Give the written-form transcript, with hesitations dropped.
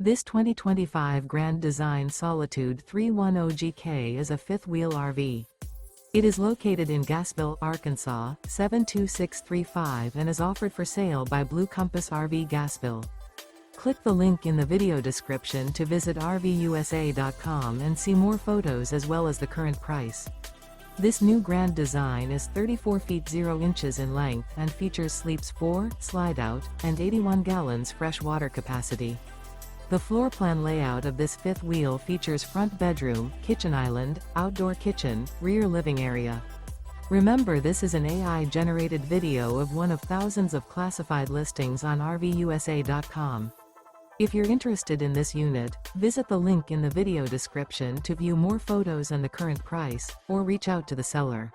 This 2025 Grand Design Solitude 310GK is a fifth-wheel RV. It is located in Gassville, Arkansas, 72635 and is offered for sale by Blue Compass RV Gassville. Click the link in the video description to visit RVUSA.com and see more photos as well as the current price. This new Grand Design is 34 feet 0 inches in length and features sleeps 4, slide-out, and 81 gallons fresh water capacity. The floor plan layout of this fifth wheel features front bedroom, kitchen island, outdoor kitchen, rear living area. Remember, this is an AI-generated video of one of thousands of classified listings on RVUSA.com. If you're interested in this unit, visit the link in the video description to view more photos and the current price, or reach out to the seller.